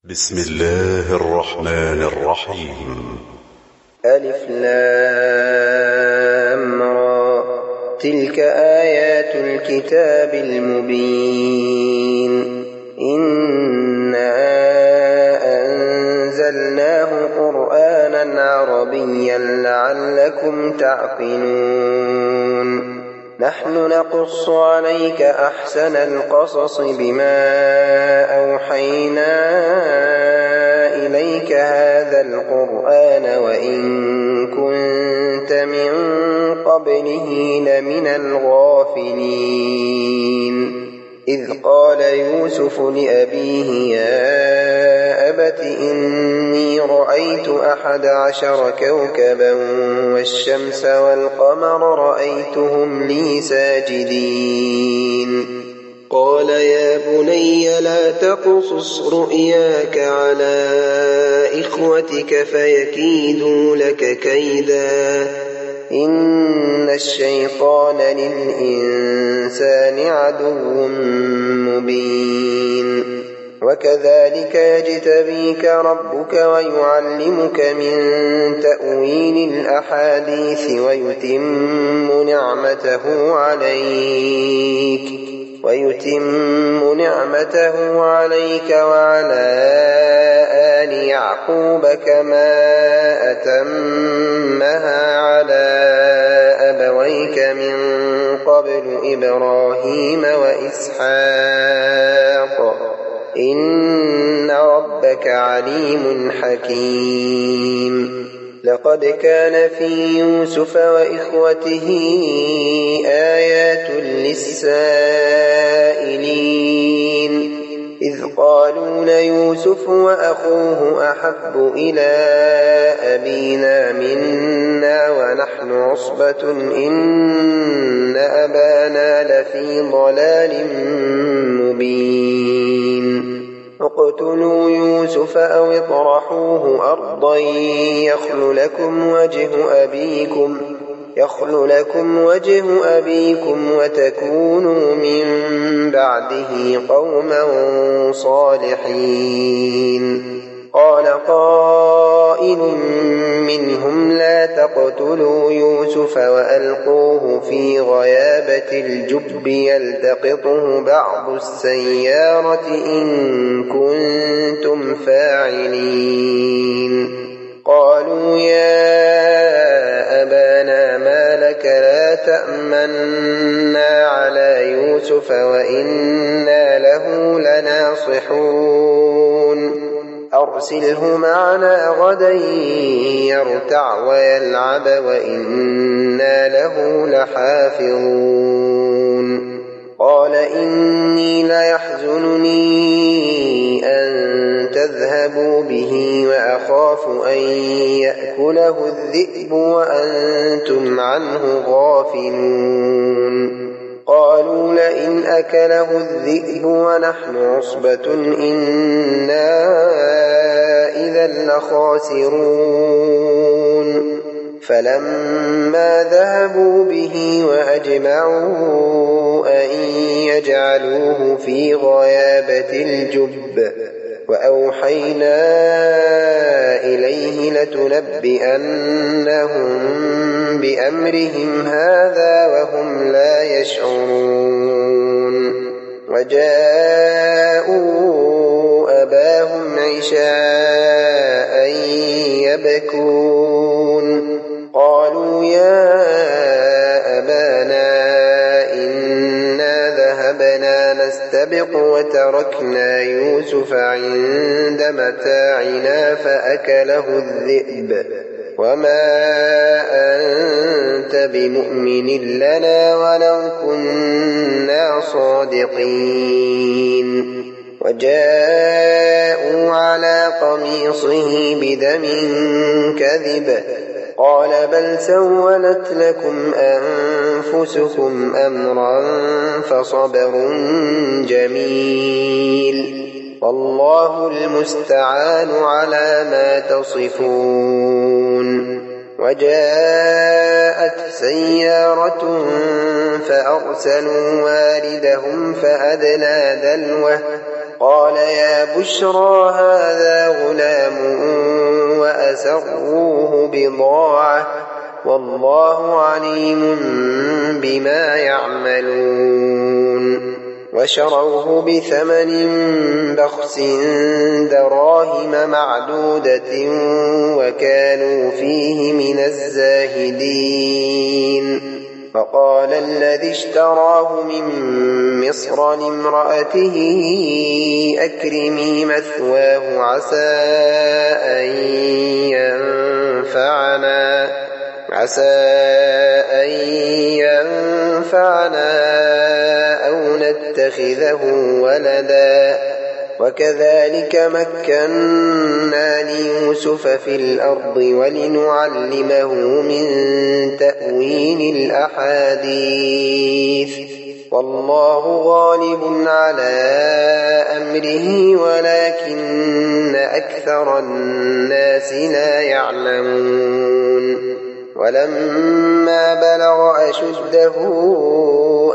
بسم الله الرحمن الرحيم. ألف لام را. تلك آيات الكتاب المبين. إنا أنزلناه قرآنا عربيا لعلكم تعقلون. نحن نقص عليك أحسن القصص بما أوحينا إليك هذا القرآن وإن كنت من قبله لمن الغافلين. إذ قال يوسف لأبيه يا أبت إني رأيت 11 كوكبا والشمس والقمر رأيتهم لي ساجدين. قال يا بني لا تقصص رؤياك على إخوتك فيكيدوا لك كيدا إن الشيطان للإنسان عدو مبين. وكذلك يجتبيك ربك ويعلمك من تأويل الأحاديث ويتم نعمته عليك وعلى آل يعقوب كما أتمها على أبويك من قبل إبراهيم وإسحاق إن ربك عليم حكيم. لقد كان في يوسف وإخوته آيات للسائلين. إذ قالوا ليوسف وأخوه أحب إلى أبينا منا ونحن عصبة إن أبانا لفي ضلال مبين. اقتلوا يوسف أو اطرحوه أرضا يخل لكم وجه أبيكم وتكونوا من بعده قوما صالحين. قال قائل منهم لا تقتلوا يوسف وألقوه في غيابة الجب يلتقطه بعض السيارة إن كنتم فاعلين. قالوا يا أبانا ما لك لا تأمنا على يوسف وإنا له لناصحون. أرسله معنا غدا يرتع ويلعب وإنا له لحافظون. قال إني ليحزنني أن تذهبوا به وأخاف أن يأكله الذئب وأنتم عنه غافلون. قالوا لئن أكله الذئب ونحن عصبة إنا إذا لخاسرون. فلما ذهبوا به وأجمعوا أن يجعلوه في غيابة الجب وأوحينا إليه لتنبئنهم بأمرهم هذا وهم لا يشعرون. وجاءوا أباهم عشاء يبكون. قالوا يا أبانا إنا ذهبنا نستبق وتركنا يوسف عند متاعنا فأكله الذئب وما أنت بمؤمن لنا ولو كنا صادقين. وجاءوا على قميصه بدم كذب قال بل سولت لكم أنفسكم أمرا فصبر جميل والله المستعان على ما تصفون. وجاءت سيارة فأرسلوا واردهم فأدلى دلوه قال يا بشرى هذا غلام وأسروه بضاعة والله عليم بما يعملون وشروه بثمن بخس دراهم معدودة وكانوا فيه من الزاهدين فقال الذي اشتراه من مصر لامرأته أكرمي مثواه عسى أن ينفعنا أو نتخذه ولدا وكذلك مكنا ليوسف في الأرض ولنعلمه من تأويل الأحاديث والله غالب على أمره ولكن أكثر الناس لا يعلمون ولما بلغ أشده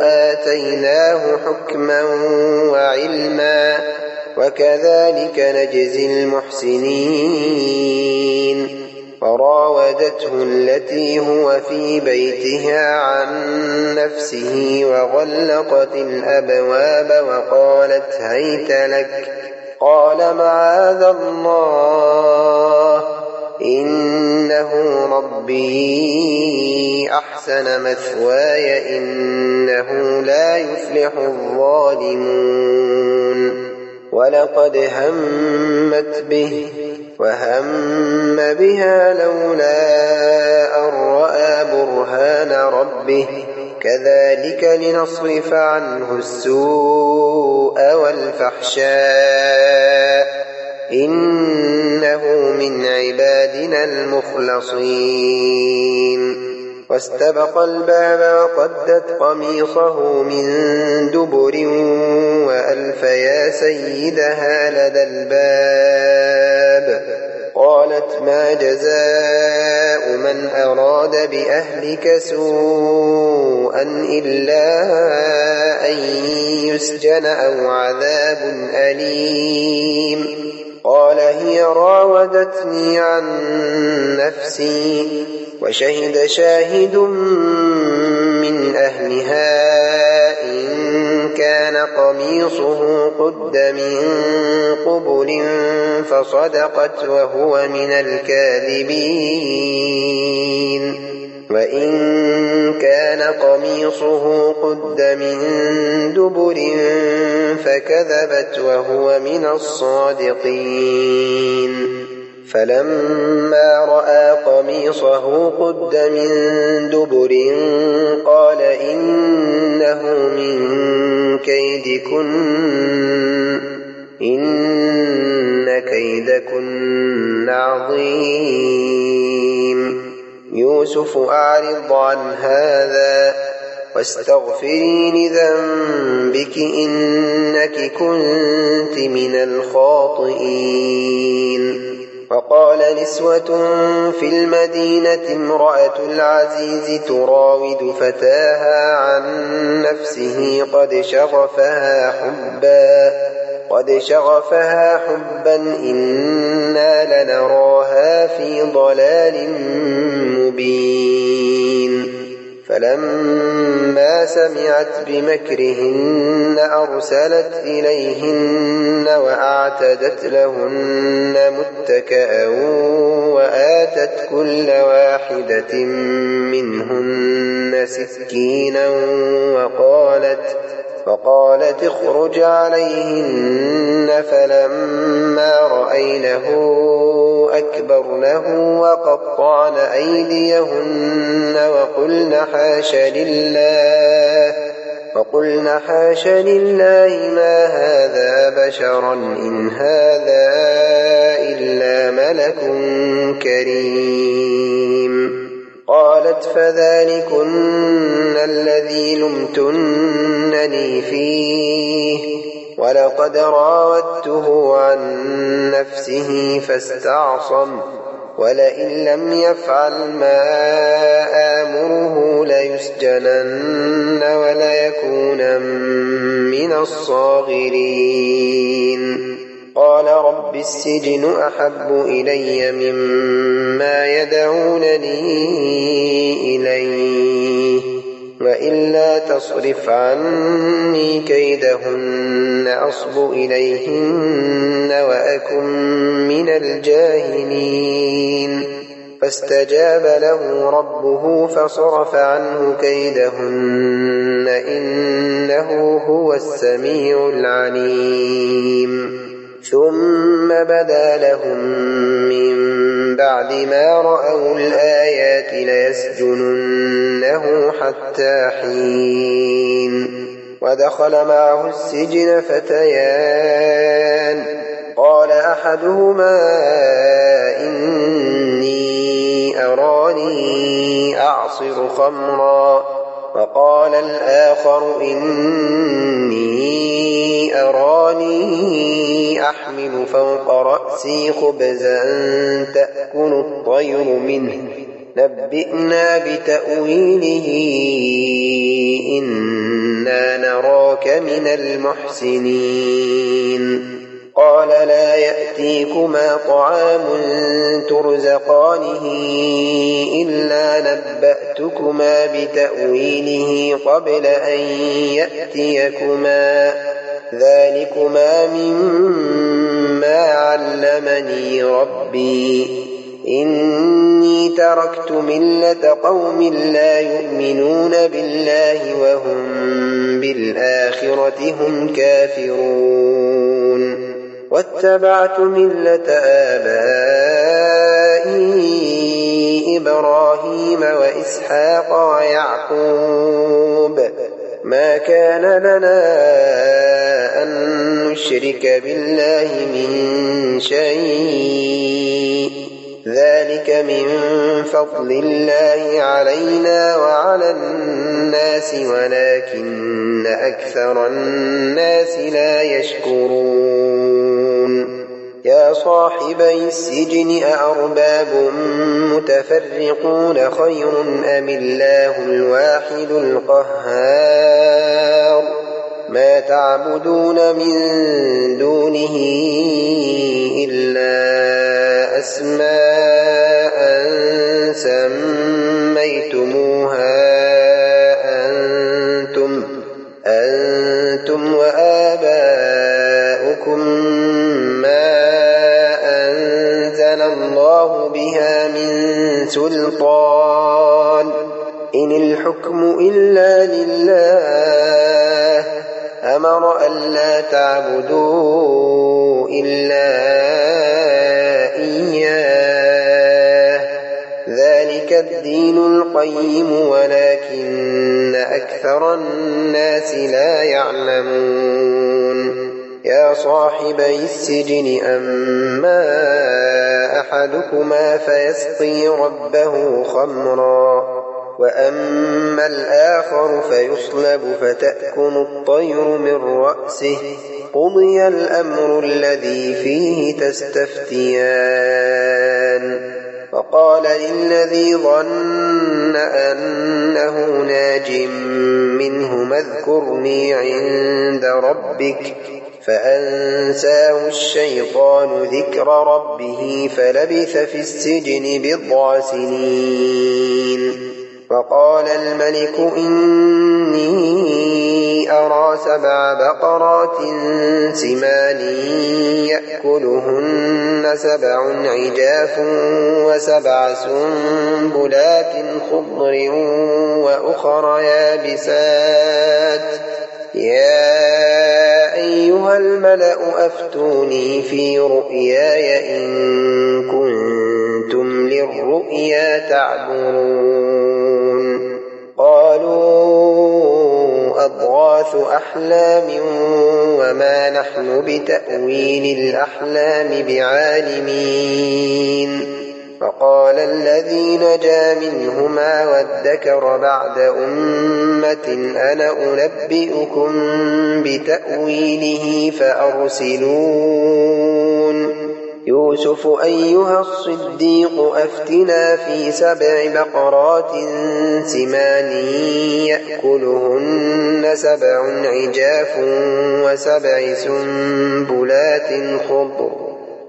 آتيناه حكما وعلما وكذلك نجزي المحسنين وراودته التي هو في بيتها عن نفسه وغلقت الأبواب وقالت هيت لك قال معاذ الله إنه ربي أحسن مثواي إنه لا يفلح الظالمون ولقد همت به وهم بها لولا أن رأى برهان ربه كذلك لنصرف عنه السوء والفحشاء إنه من عبادنا المخلصين واستبق الباب وقدت قميصه من دبر وألف يا سيدها لدى الباب قالت ما جزاء من أراد بأهلك سوءا إلا أن يسجن أو عذاب أليم قال هي راودتني عن نفسي وشهد شاهد من أهلها إن كان قميصه قد من قبل فصدقت وهو من الكاذبين وإن كان قميصه قد من دبر فكذبت وهو من الصادقين فلما رأى قميصه قد من دبر قال إنه من كيدكن إن كيدكن عظيم يوسف أعرض عن هذا واستغفري لذنبك إنك كنت من الخاطئين وقال نسوة في المدينة امرأة العزيز تراود فتاها عن نفسه قد شغفها حبا إنا لنراها في ضلال مبين فلما سمعت بمكرهن أرسلت إليهن وأعتدت لهن متكئا وآتت كل واحدة منهن سكينا وقالت اخرج عليهن فلما رأينه أكبرنه وقطعن أيديهن وقلن حاش لله ما هذا بشرا إن هذا إلا ملك كريم قالت فذلكن الذي لمتنني فيه ولقد راودته عن نفسه فاستعصم ولئن لم يفعل ما آمره ليسجنن وليكونن من الصاغرين. قال رب السجن أحب إلي مما يدعونني إليه وإلا تصرف عني كيدهن أصب إليهن وأكن من الجاهلين. فاستجاب له ربه فصرف عنه كيدهن إنه هو السميع العليم. ثم بدا لهم من بعد ما رأوا الآيات ليسجننه حتى حين. ودخل معه السجن فتيان قال أحدهما إني أراني أعصر خمرا وقال الآخر إني أراني أحمل فوق رأسي خبزا تأكل الطير منه نبئنا بتأويله إنا نراك من المحسنين. قال لا يأتيكما طعام ترزقانه إلا نبأتكما بتأويله قبل أن يأتيكما ذلكما مما علمني ربي إني تركت ملة قوم لا يؤمنون بالله وهم بالآخرة هم كافرون واتبعت ملة آبائي إبراهيم وإسحاق ويعقوب ما كان لنا أن نشرك بالله من شيء ذلك من فضل الله علينا وعلى الناس ولكن أكثر الناس لا يشكرون. يا صاحبي السجن أأرباب متفرقون خير أم الله الواحد القهار ما تعبدون من دونه إلا أسماء سميتموها أنتم وآباؤكم ما أنزل الله بها من سلطان إن الحكم إلا لله أمر ألا تعبدوا إلا إياه ذلك الدين القيم ولكن أكثر الناس لا يعلمون. يا صاحبي السجن أما أحدكما فيسقي ربه خمرا وأما الآخر فيصلب فتأكل الطير من رأسه قضي الأمر الذي فيه تستفتيان. فقال للذي ظن أنه ناج منهما اذكرني عند ربك فأنساه الشيطان ذكر ربه فلبث في السجن 10 سنين. فقال الملك إني أرى 7 بقرات سمان يأكلهن 7 عجاف و7 سنبلات خضر وأخر يابسات يا أيها الملأ أفتوني في رؤياي إن كنتم للرؤيا تعبرون. قالوا أضغاث أحلام وما نحن بتأويل الأحلام بعالمين. فقال الذي نجا منهما وادكر بعد أمة أنا أنبئكم بتأويله فأرسلون. يوسف أيها الصديق أفتنا في 7 بقرات سمان يأكلهن 7 عجاف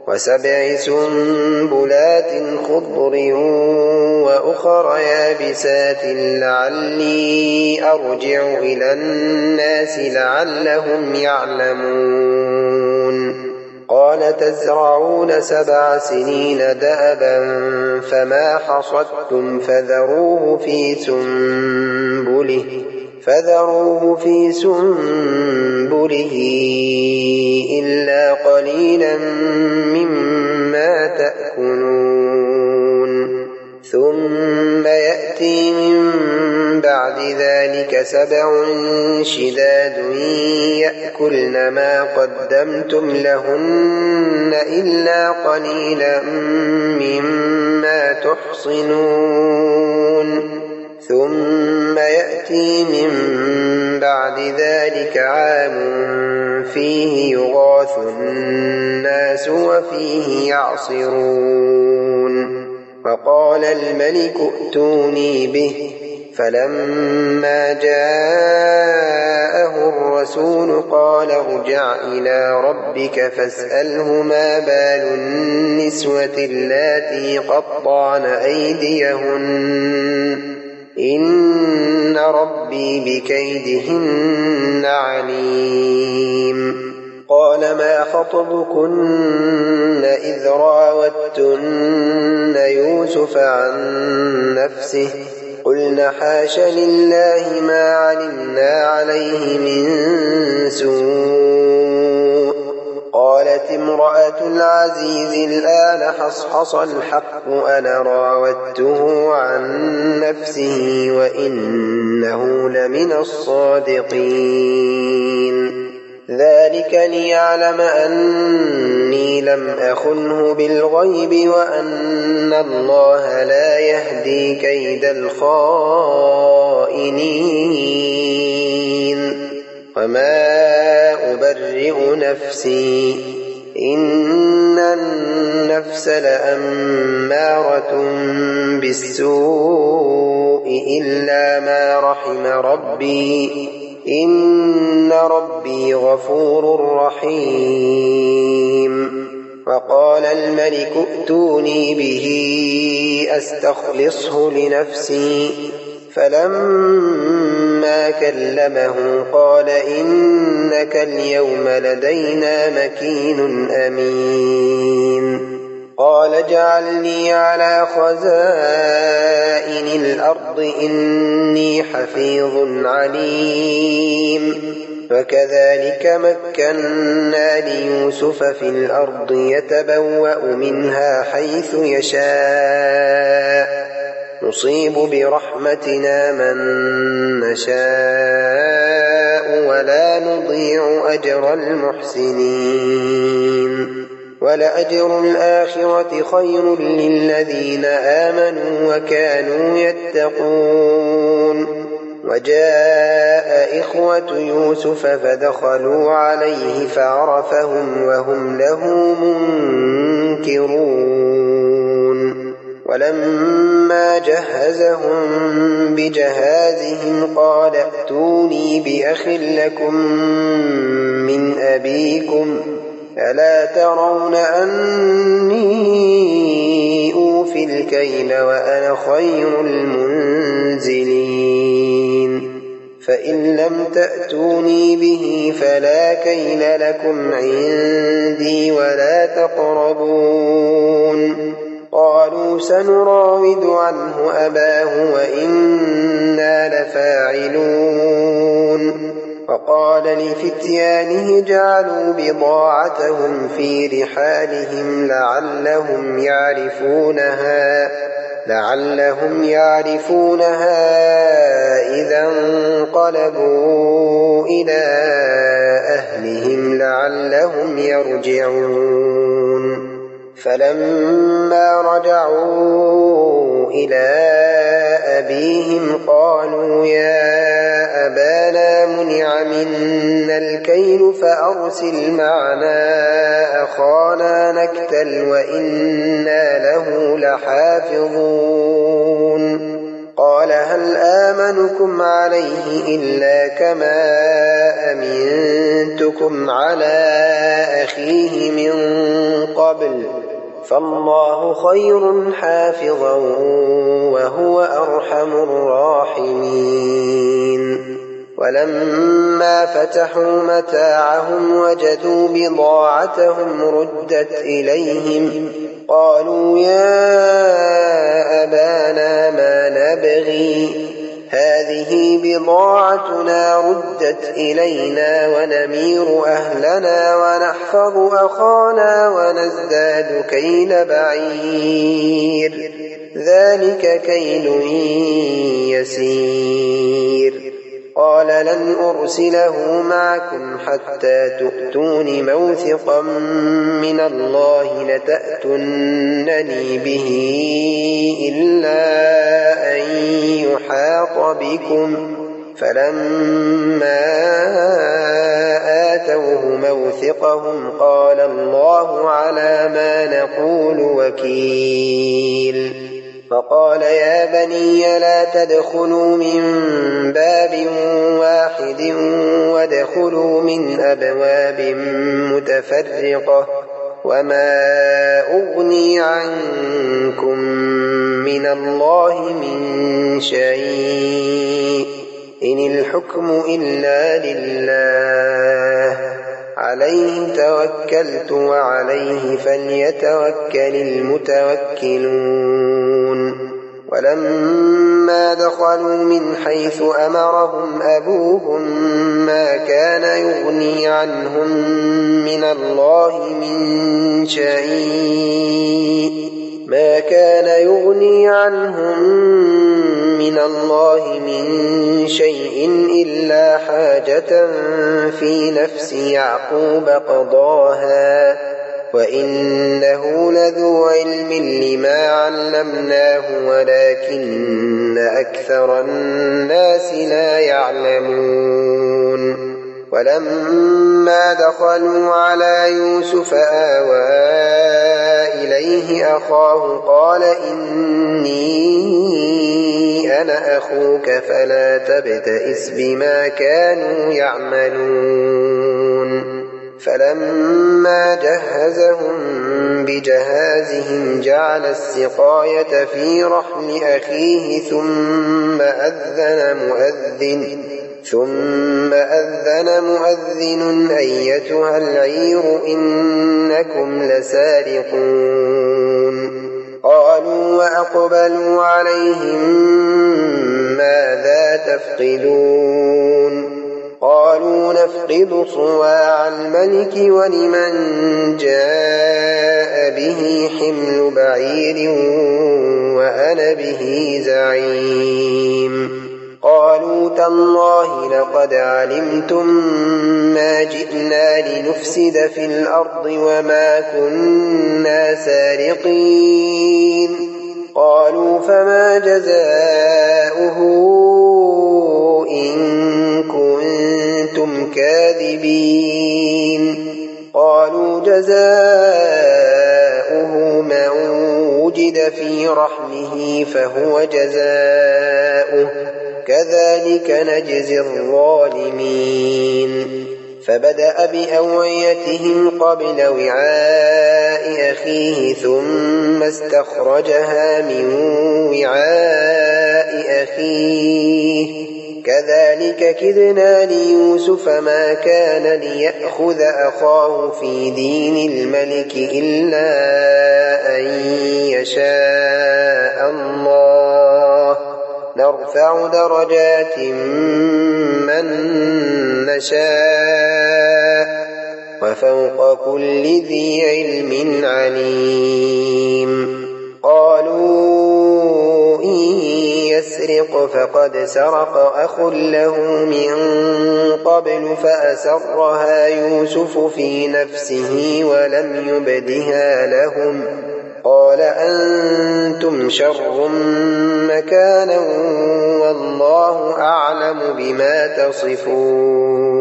وسبع سنبلات خضر وأخر يابسات لعلي أرجع إلى الناس لعلهم يعلمون قال تزرعون 7 سنين دأبا فما حصدتم فذروه في سنبله إلا قليلا مما تأكلون ثم يأتي من بعد ذلك 7 شداد يأكلن ما قدمتم لهن إلا قليلا مما تحصنون ثم يأتي من بعد ذلك عام فيه يغاث الناس وفيه يعصرون فقال الملك ائتوني به فلما جاءه الرسول قال ارجع إلى ربك فاسأله ما بال النسوة اللاتي قطعن أيديهن إن ربي بكيدهن عليم قال ما خطبكن إذ راوتن يوسف عن نفسه قلنا حاش لله ما علمنا عليه من سوء قالت امرأة العزيز الآن حصحص الحق أنا راودته عن نفسه وإنه لمن الصادقين ذلك ليعلم أني لم أخنه بالغيب وأن الله لا يهدي كيد الخائنين وما أبرئ نفسي إن النفس لأمارة بالسوء إلا ما رحم ربي إن ربي غفور رحيم وقال الملك ائتوني به أستخلصه لنفسي فلما كلمه قال إنك اليوم لدينا مكين أمين قال اجعلني على خزائن الأرض إني حفيظ عليم وكذلك مكنا ليوسف في الأرض يتبوأ منها حيث يشاء نصيب برحمتنا من نشاء ولا نضيع أجر المحسنين ولأجر الآخرة خير للذين آمنوا وكانوا يتقون وجاء إخوة يوسف فدخلوا عليه فعرفهم وهم له منكرون ولما جهزهم بجهازهم قال ائتوني بأخ لكم من أبيكم ألا ترون أني أوفي الكيل وأنا خير المنزلين فإن لم تأتوني به فلا كيل لكم عندي ولا تقربون قالوا سنراود عنه أباه وإنا لفاعلون وقال لفتيانه جعلوا بضاعتهم في رحالهم لعلهم يعرفونها إذا انقلبوا إلى أهلهم لعلهم يرجعون فلما رجعوا إلى أبيهم قالوا يا أبانا منع منا الكيل فأرسل معنا أخانا نكتل وإنا له لحافظون قال هل آمنكم عليه إلا كما أمنتكم على أخيه من قبل فالله خير حافظا وهو أرحم الراحمين ولما فتحوا متاعهم وجدوا بضاعتهم ردت إليهم قالوا يا أبانا ما نبغي هذه بضاعتنا ردت إلينا ونمير أهلنا ونحفظ أخانا ونزداد كيل بعير ذلك كيل يسير قال لن أرسله معكم حتى تؤتون موثقا من الله لتأتونني به إلا أن يحاط بكم فلما آتوه موثقهم قال الله على ما نقول وكيل فقال يا بني لا تدخلوا من باب واحد وادخلوا من أبواب متفرقة وما أغني عنكم من الله من شيء إن الحكم إلا لله عليه توكلت وعليه فليتوكل المتوكلون ولما دخلوا من حيث أمرهم أبوهم ما كان يغني عنهم من الله من شيء إلا حاجة في نفس يعقوب قضاها وإنه لذو علم لما علمناه ولكن أكثر الناس لا يعلمون ولما دخلوا على يوسف آوى إليه أخاه قال إني أنا أخوك فلا تبتئس بما كانوا يعملون فلما جهزهم بجهازهم جعل السقاية في رحل أخيه ثم أذن مؤذن أيتها العير إنكم لسارقون قالوا وأقبلوا عليهم ماذا تفقدون قالوا نفقد صواع الملك ولمن جاء به حمل بعير وأنا به زعيم قالوا تالله لقد علمتم ما جئنا لنفسد في الأرض وما كنا سارقين قالوا فما جزاؤه إن كنتم كاذبين قالوا جزاؤه من وجد في رحله فهو جزاؤه كذلك نجزي الظالمين فبدأ بأوعيتهم قبل وعاء أخيه ثم استخرجها من وعاء أخيه كذلك كدنا ليوسف ما كان ليأخذ أخاه في دين الملك إلا أن يشاء الله نرفع درجات من نشاء وفوق كل ذي علم عليم قالوا إن يسرق يسرق فقد سرق أخ له من قبل فأسرها يوسف في نفسه ولم يبدها لهم قال أنتم شر مكانا والله أعلم بما تصفون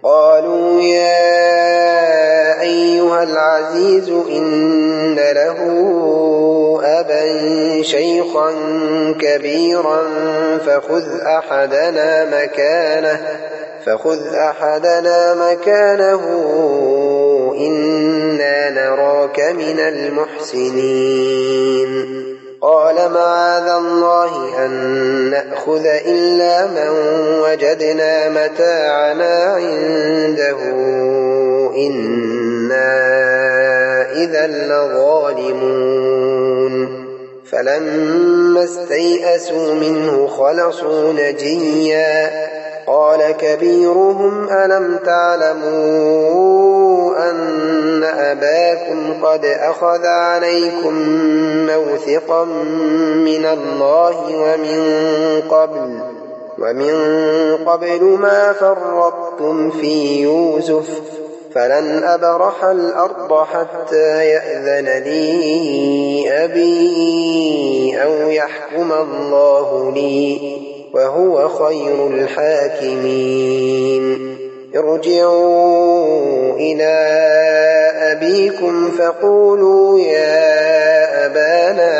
قالوا يا أيها العزيز إن له أبا شيخا كبيرا فخذ أحدنا مكانه إنا نراك من المحسنين قال معاذ الله أن نأخذ إلا من وجدنا متاعنا عنده إنا إذا لظالمون فلما استيئسوا منه خلصوا نجيا قال كبيرهم ألم تعلموا أن أباكم قد أخذ عليكم موثقا من الله ومن قبل ما فرطتم في يوسف فلن أبرح الأرض حتى يأذن لي أبي أو يحكم الله لي وهو خير الحاكمين ارجعوا إلى أبيكم فقولوا يا أبانا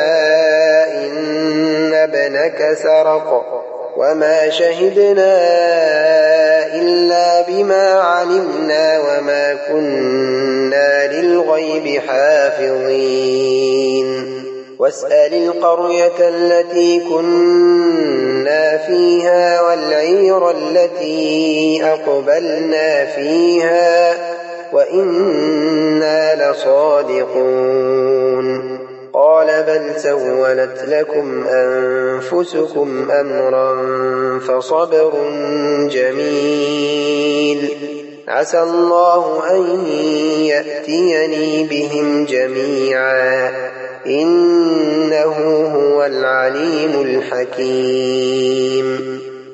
إن ابنك سرق وما شهدنا إلا بما علمنا وما كنا للغيب حافظين واسأل القرية التي كنا فيها والعير التي أقبلنا فيها وإنا لصادقون قال بل سولت لكم أنفسكم أمرا فصبر جميل عسى الله أن يأتيني بهم جميعا إنه هو العليم الحكيم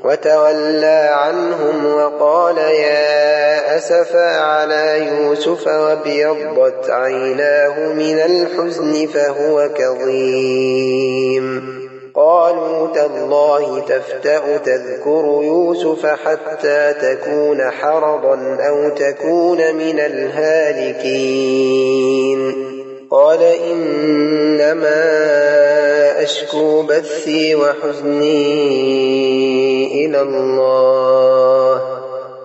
وتولى عنهم وقال يا أسفا على يوسف وابيضت عيناه من الحزن فهو كظيم قالوا تالله تفتأ تذكر يوسف حتى تكون حرضا أو تكون من الهالكين قال إنما أشكو بثي وحزني إلى الله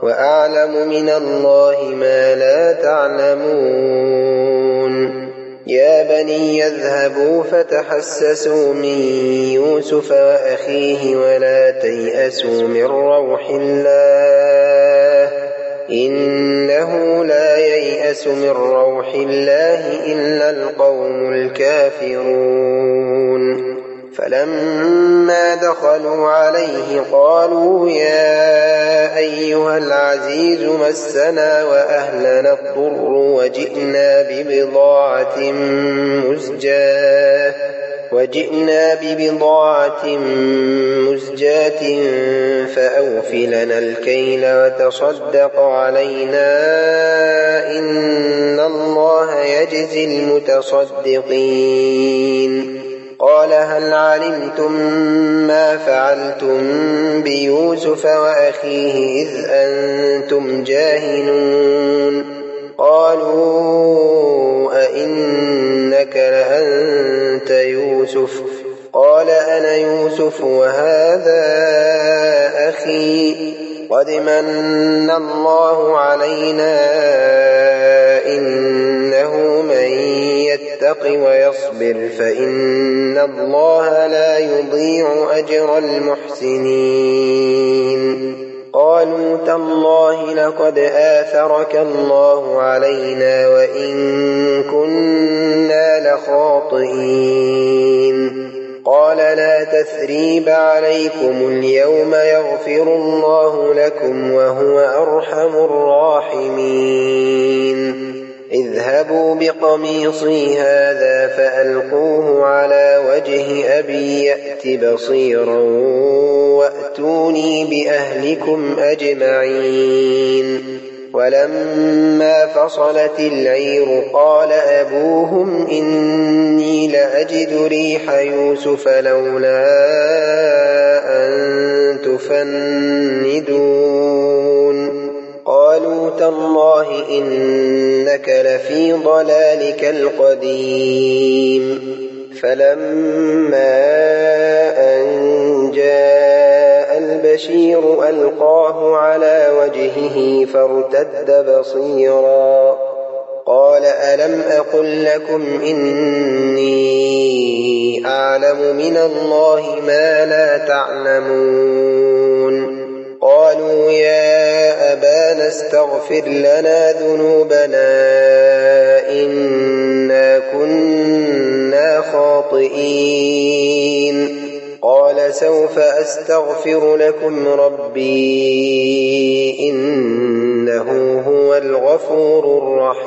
وأعلم من الله ما لا تعلمون يا بني يذهبوا فتحسسوا من يوسف وأخيه ولا تيأسوا من روح الله إنه لا ييأس من روح الله إلا القوم الكافرون فلما دخلوا عليه قالوا يا أيها العزيز مسنا وأهلنا الضر وجئنا ببضاعة مزجاة فأوفلنا الكيل وتصدق علينا إن الله يجزي المتصدقين قال هل علمتم ما فعلتم بيوسف وأخيه إذ أنتم جاهلون قالوا أئنك لأنت يوسف قال أنا يوسف وهذا أخي قد من الله علينا إنه من يتق ويصبر فإن الله لا يضيع أجر المحسنين قالوا تالله لقد آثرك الله علينا وإن كنا لخاطئين قال لا تثريب عليكم اليوم يغفر الله لكم وهو أرحم الراحمين اذهبوا بقميصي هذا فألقوه على وجه أبي يأت بصيرا وأتوني بأهلكم أجمعين. ولما فصلت العير قال أبوهم إني لأجد ريح يوسف لولا أن تفندون. قالوا تالله إنك لفي ضلالك القديم. فلما أن جاء البشير ألقاه على وجهه فارتد بصيرا قال ألم أقل لكم إني أعلم من الله ما لا تعلمون. قالوا يا أبانا استغفر لنا ذنوبنا إنا كنا خاطئين. قال سوف أستغفر لكم ربي إنه هو الغفور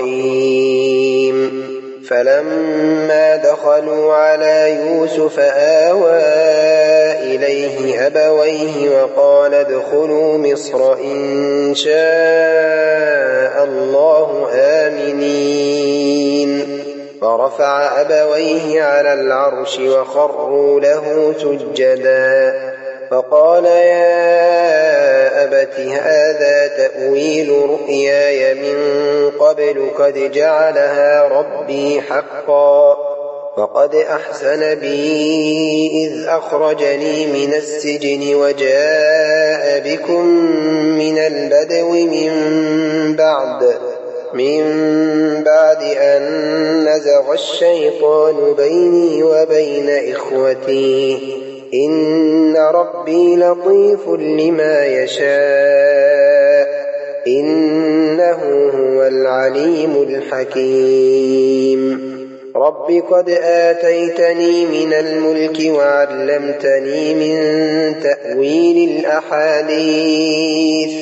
الرحيم. فلما دخلوا على يوسف آوى إليه أبويه وقال ادخلوا مصر إن شاء الله آمنين. فرفع أبويه على العرش وخروا له سجدا فقال يا أبت هذا تأويل رؤياي من قبل قد جعلها ربي حقا فقد أحسن بي إذ أخرجني من السجن وجاء بكم من البدو من بعد أن نزغ الشيطان بيني وبين إخوتي إن ربي لطيف لما يشاء إنه هو العليم الحكيم. رب قد آتيتني من الملك وعلمتني من تأويل الأحاديث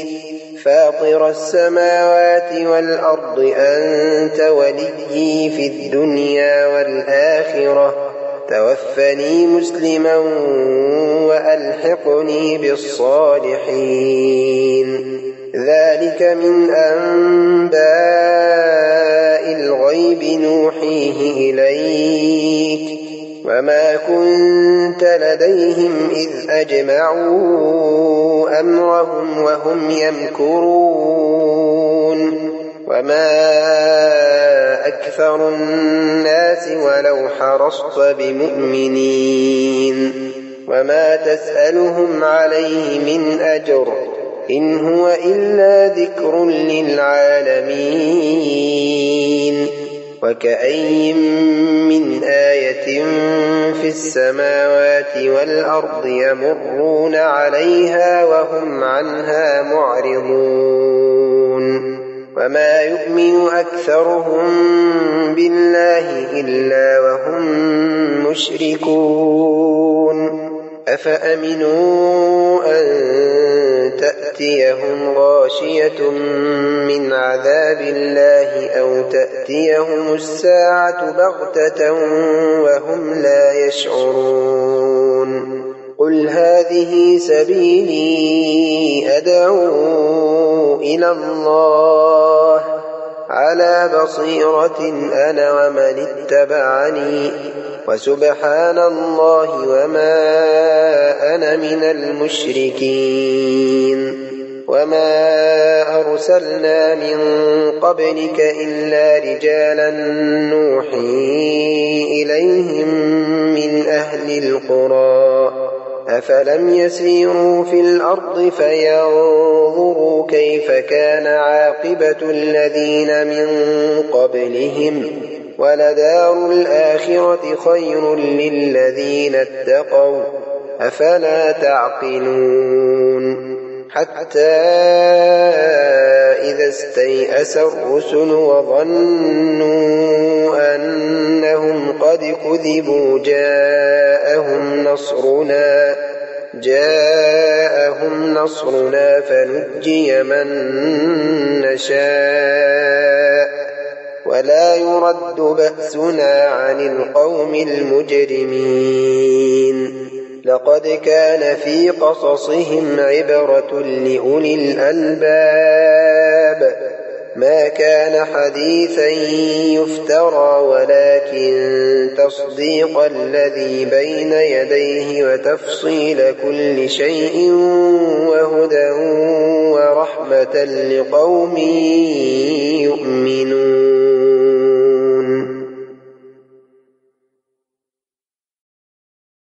فاطر السماوات والأرض أنت وليي في الدنيا والآخرة توفني مسلما وألحقني بالصالحين. ذلك من أنباء الغيب نوحيه إليك وما كنت لديهم إذ أجمعوا أمرهم وهم يمكرون. وما أكثر الناس ولو حرصت بمؤمنين وما تسألهم عليه من أجر إن هو إلا ذكر للعالمين. وكأي من آية في السماوات والأرض يمرون عليها وهم عنها معرضون. وما يؤمن أكثرهم بالله إلا وهم مشركون. أفأمنوا أن تأتيهم غاشية من عذاب الله أو تأتيهم الساعة بغتة وهم لا يشعرون. قل هذه سبيلي أدعو إلى الله على بصيرة أنا ومن اتبعني وسبحان الله وما أنا من المشركين. وما أرسلنا من قبلك إلا رجالا نوحي إليهم من أهل القرى أفلم يسيروا في الأرض فينظروا كيف كان عاقبة الذين من قبلهم ولدار الآخرة خير للذين اتقوا أفلا تعقلون. حتى إذا استيأس الرسل وظنوا أنهم قد كذبوا جاءهم نصرنا فنجي من نشاء ولا يرد بأسنا عن القوم المجرمين لقد كان في قصصهم عبرة لأولي الألباب ما كان حديثا يفترى ولكن تصديق الذي بين يديه وتفصيل كل شيء وهدى ورحمة لقوم يؤمنون